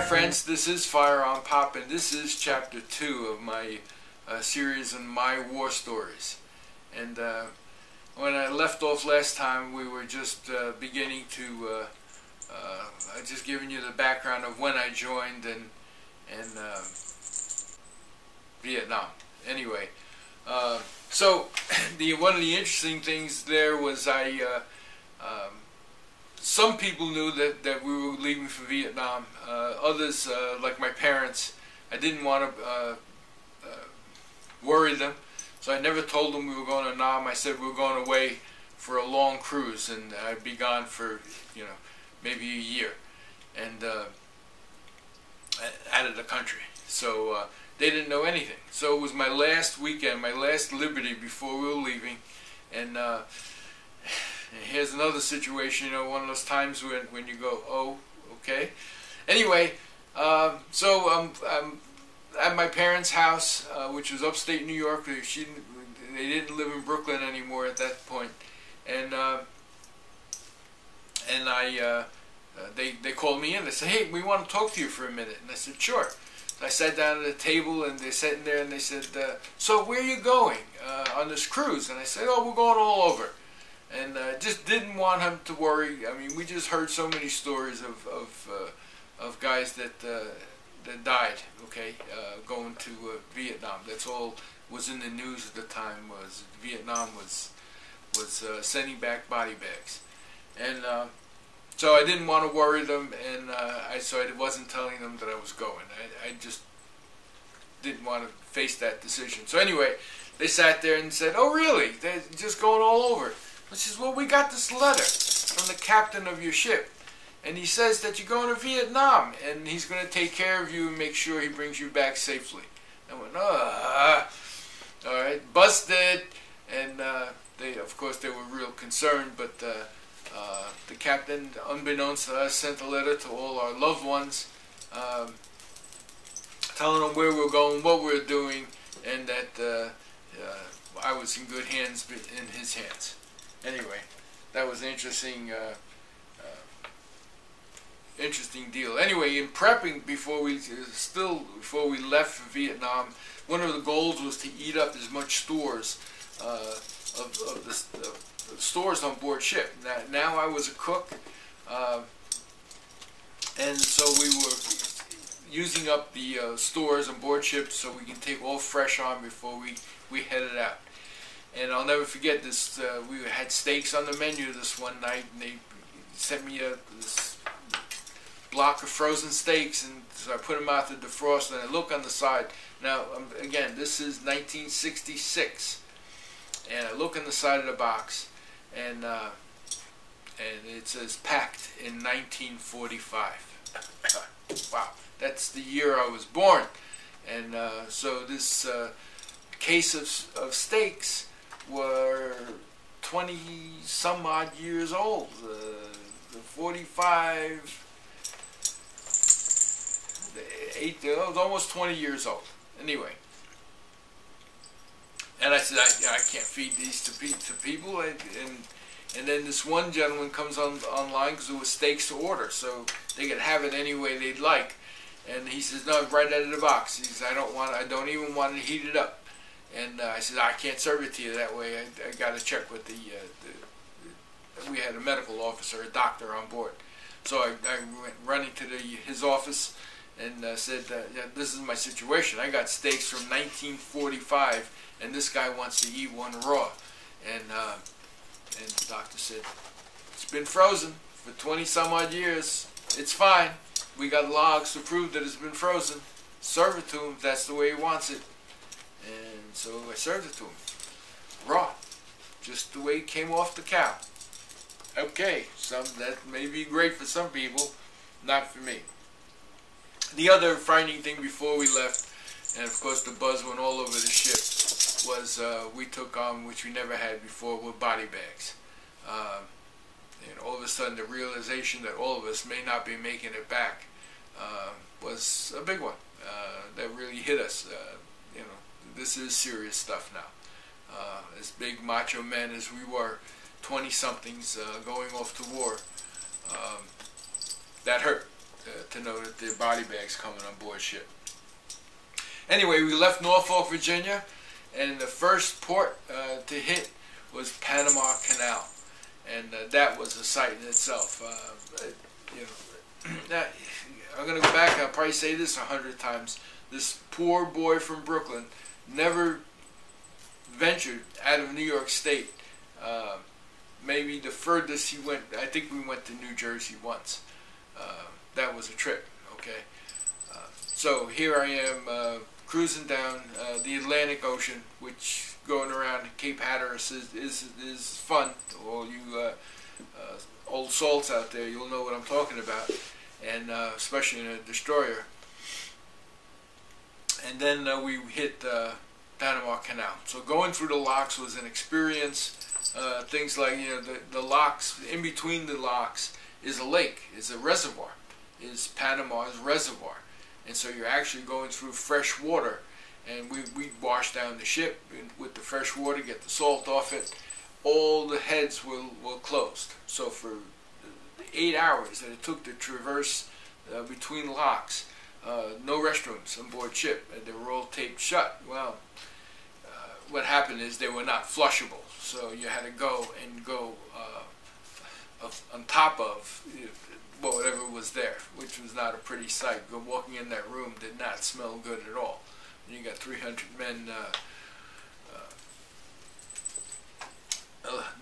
friends, this is FirearmPop, and this is chapter 2 of my series on my war stories. And when I left off last time, we were just beginning to just giving you the background of when I joined and Vietnam. Anyway, so one of the interesting things there was some people knew that we were leaving for Vietnam. Others, like my parents, I didn't want to worry them, so I never told them we were going to Nam. I said we were going away for a long cruise, and I'd be gone for, maybe a year, and out of the country. So they didn't know anything. So it was my last weekend, my last liberty before we were leaving, and here's another situation, one of those times when you go, oh, okay. Anyway, so I'm at my parents' house, which was upstate New York. They didn't live in Brooklyn anymore at that point, and they called me in. They said, "Hey, we want to talk to you for a minute." And I said, "Sure." So I sat down at the table, and they're sitting there, and they said, "So where are you going on this cruise?" And I said, "Oh, we're going all over." And just didn't want him to worry. I mean, we just heard so many stories of guys that died. Okay, going to Vietnam. That's all was in the news at the time. Was Vietnam was sending back body bags, and so I didn't want to worry them, and so I wasn't telling them that I was going. I just didn't want to face that decision. So anyway, they sat there and said, "Oh, really? They're just going all over." I says, "Well, we got this letter from the captain of your ship, and he says that you're going to Vietnam, and he's going to take care of you and make sure he brings you back safely." I went, all right, busted. And of course, they were real concerned, but the captain, unbeknownst to us, sent a letter to all our loved ones, telling them where we were going, what we were doing, and that I was in good hands, in his hands. Anyway, that was an interesting deal. Anyway, in prepping before we left for Vietnam, one of the goals was to eat up as much stores of the stores on board ship. Now I was a cook, and so we were using up the stores on board ship so we can take all fresh on before we headed out. And I'll never forget this. We had steaks on the menu this one night, and they sent me this block of frozen steaks, and so I put them out to defrost, and I look on the side. Now, again, this is 1966, and I look on the side of the box, and it says packed in 1945. Wow, that's the year I was born. And so this case of steaks were 20 some odd years old. The 45, it was almost 20 years old. Anyway, and I said, I can't feed these to people. And then this one gentleman comes online because there was steaks to order, so they could have it any way they'd like. And he says, "No, right out of the box." He says, I don't even want it heated up. And I said, "I can't serve it to you that way. I got to check with we had a medical officer, a doctor on board." So I went running to his office and said, "Yeah, this is my situation. I got steaks from 1945, and this guy wants to eat one raw." And the doctor said, "It's been frozen for 20 some odd years. It's fine. We got logs to prove that it's been frozen. Serve it to him if that's the way he wants it." And so I served it to him, raw, just the way it came off the cow. Okay, that may be great for some people, not for me. The other frightening thing before we left, and of course the buzz went all over the ship, was we took on, which we never had before, were body bags. And all of a sudden the realization that all of us may not be making it back was a big one. That really hit us. This is serious stuff now. As big macho men as we were, 20-somethings going off to war, that hurt. to know that the body bag's coming on board ship. Anyway, we left Norfolk, Virginia, and the first port to hit was Panama Canal, and that was a sight in itself. You know, now, I'm going to go back. I'll probably say this 100 times. This poor boy from Brooklyn never ventured out of New York State. Maybe the furthest he went, I think we went to New Jersey once. That was a trip, okay? So here I am cruising down the Atlantic Ocean, which going around Cape Hatteras is fun. All you old salts out there, you'll know what I'm talking about, and especially in a destroyer. And then we hit Panama Canal. So going through the locks was an experience. Things like, you know, the locks, in between the locks is a lake, is a reservoir, is Panama's reservoir. And so you're actually going through fresh water, and we wash down the ship with the fresh water, get the salt off it. All the heads were closed. So for the 8 hours that it took to traverse between locks, no restrooms on board ship, and they were all taped shut. Well, what happened is they were not flushable, so you had to go on top of whatever was there, which was not a pretty sight. Walking in that room did not smell good at all. And you got 300 men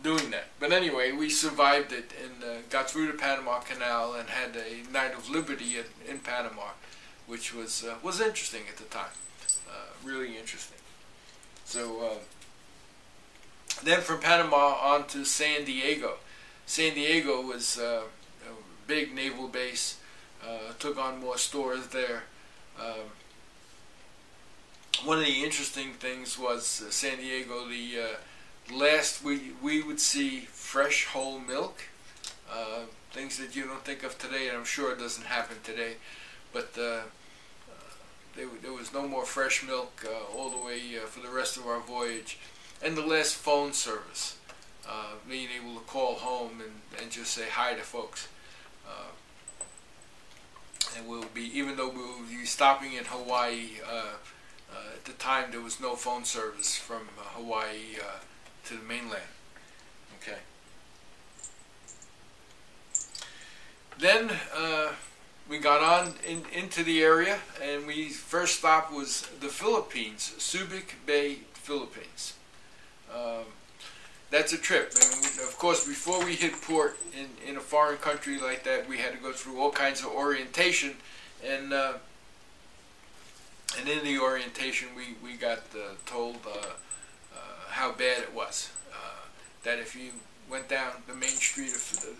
doing that. But anyway, we survived it and got through the Panama Canal and had a night of liberty in Panama, which was interesting at the time, really interesting. So then from Panama on to San Diego. San Diego was a big naval base, took on more stores there. One of the interesting things was San Diego, the last we would see fresh whole milk, things that you don't think of today, and I'm sure it doesn't happen today, but there was no more fresh milk all the way for the rest of our voyage. And the last phone service, being able to call home and just say hi to folks. And we'll be, even though we will be stopping in Hawaii, at the time there was no phone service from Hawaii to the mainland. Okay. Then we got on into the area, and we first stop was the Philippines, Subic Bay, Philippines. That's a trip, and of course before we hit port in a foreign country like that, we had to go through all kinds of orientation, and in the orientation we got told how bad it was. That if you went down the main street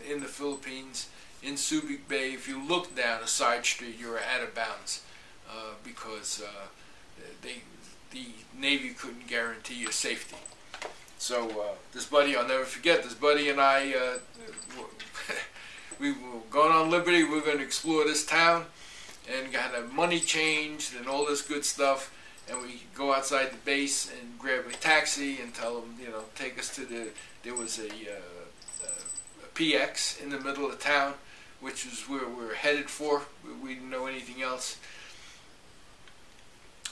in the Philippines, in Subic Bay, if you looked down a side street, you were out of bounds, because the Navy couldn't guarantee your safety. So this buddy, I'll never forget, this buddy and I, we were going on liberty. We were going to explore this town, and got a money changed and all this good stuff. And we go outside the base and grab a taxi and tell them, you know, take us to there was a PX in the middle of town, which is where we were headed for. We didn't know anything else.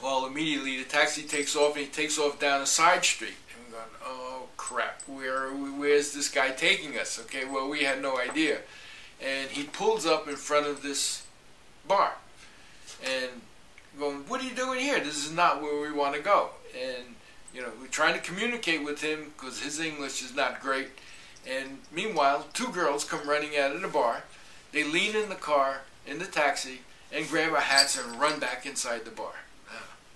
Well, immediately the taxi takes off, and he takes off down a side street. And we're going, oh crap, where's this guy taking us? Okay, well, we had no idea. And he pulls up in front of this bar. And going, what are you doing here? This is not where we want to go. And, you know, we're trying to communicate with him because his English is not great. And meanwhile, two girls come running out of the bar. They lean in the car, in the taxi, and grab our hats and run back inside the bar.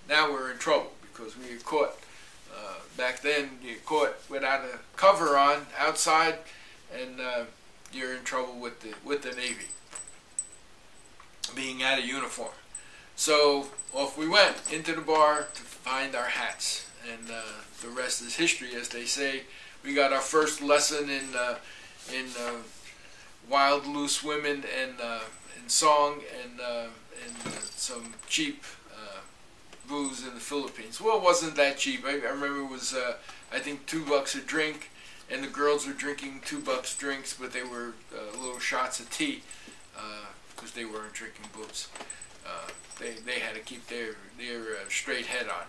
Now we're in trouble because we were caught. Back then, you're caught without a cover on outside, and you're in trouble with the Navy, being out of uniform. So off we went into the bar to find our hats, and the rest is history, as they say. We got our first lesson in wild, loose women and song and some cheap booze in the Philippines. Well, it wasn't that cheap. I remember it was I think $2 a drink, and the girls were drinking $2 drinks, but they were little shots of tea. because they weren't drinking booze. They had to keep their straight head on.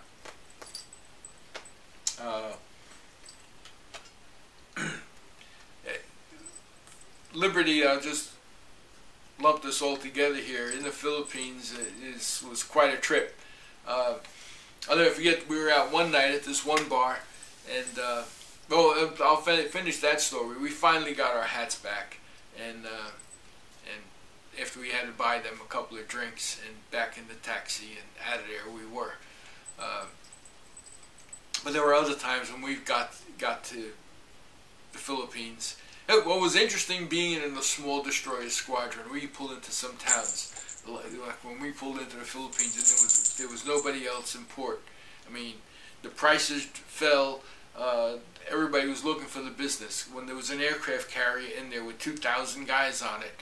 Liberty, I'll just lump this all together here. In the Philippines, was quite a trip. I'll never forget, we were out one night at this one bar, and I'll finish that story. We finally got our hats back, and after we had to buy them a couple of drinks, and back in the taxi, and out of there we were. But there were other times when we got to the Philippines. What was interesting, being in a small destroyer squadron, we pulled into some towns. Like when we pulled into the Philippines, and there was nobody else in port. I mean, the prices fell. Everybody was looking for the business. When there was an aircraft carrier in there with 2,000 guys on it,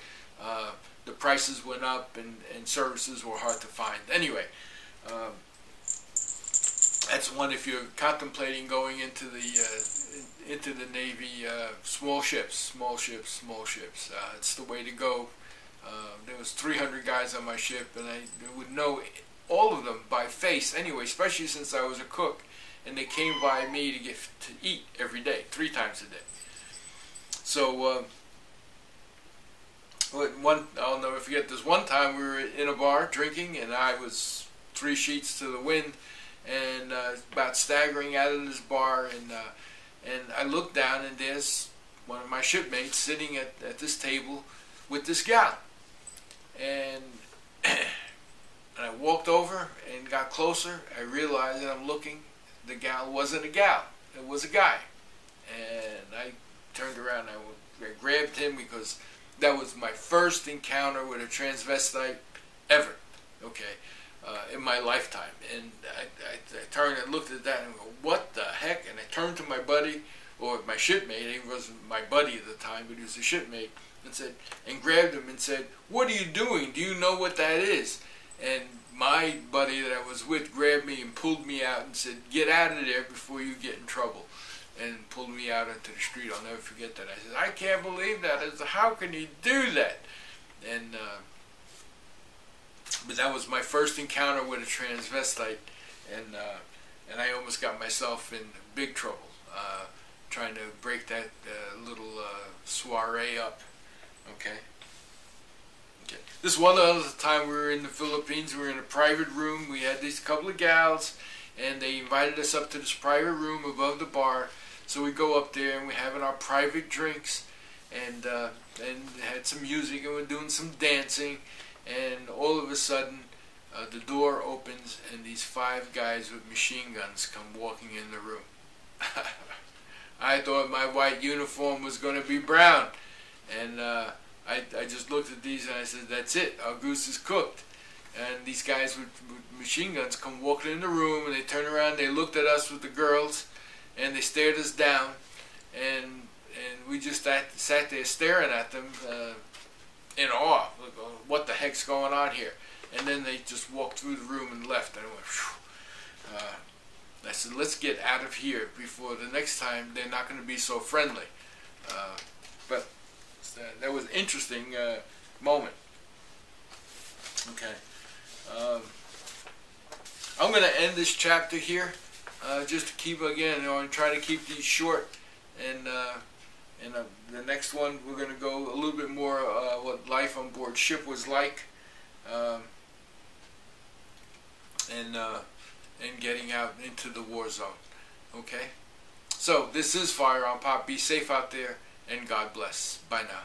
the prices went up, and services were hard to find. Anyway, that's one if you're contemplating going into the Navy. Small ships. It's the way to go. There was 300 guys on my ship, and I would know all of them by face anyway, especially since I was a cook, and they came by me to eat every day, 3 times a day. So I'll never forget this one time we were in a bar drinking, and I was 3 sheets to the wind, and about staggering out of this bar, and I looked down, and there's one of my shipmates sitting at this table with this gal. And I walked over and got closer. I realized that I'm looking. The gal wasn't a gal. It was a guy. And I turned around and I grabbed him, because that was my first encounter with a transvestite ever. Okay. In my lifetime. And I turned and looked at that and go, what the heck? And I turned to my buddy, or my shipmate. He wasn't my buddy at the time, but he was a shipmate, and grabbed him and said, what are you doing? Do you know what that is? And my buddy that I was with grabbed me and pulled me out and said, get out of there before you get in trouble, and pulled me out into the street. I'll never forget that. I said, I can't believe that. I said, how can you do that? And but that was my first encounter with a transvestite, and I almost got myself in big trouble trying to break that little soiree up. Okay. This one other time we were in the Philippines, we were in a private room. We had these couple of gals, and they invited us up to this private room above the bar. So we go up there, and we're having our private drinks, and had some music, and we're doing some dancing. And all of a sudden, the door opens, and these 5 guys with machine guns come walking in the room. I thought my white uniform was going to be brown, and I just looked at these and I said, that's it, our goose is cooked. And these guys with machine guns come walking in the room, and they turn around, they looked at us with the girls, and they stared us down, and we just sat there staring at them in awe. What the heck's going on here? And then they just walked through the room and left, and I went, phew. I said, let's get out of here before the next time they're not going to be so friendly. But that was an interesting moment. Okay. I'm going to end this chapter here, just to keep, again, and try to keep these short. And the next one, we're going to go a little bit more what life on board ship was like, and getting out into the war zone. Okay? So, this is FirearmPop. Be safe out there, and God bless. Bye now.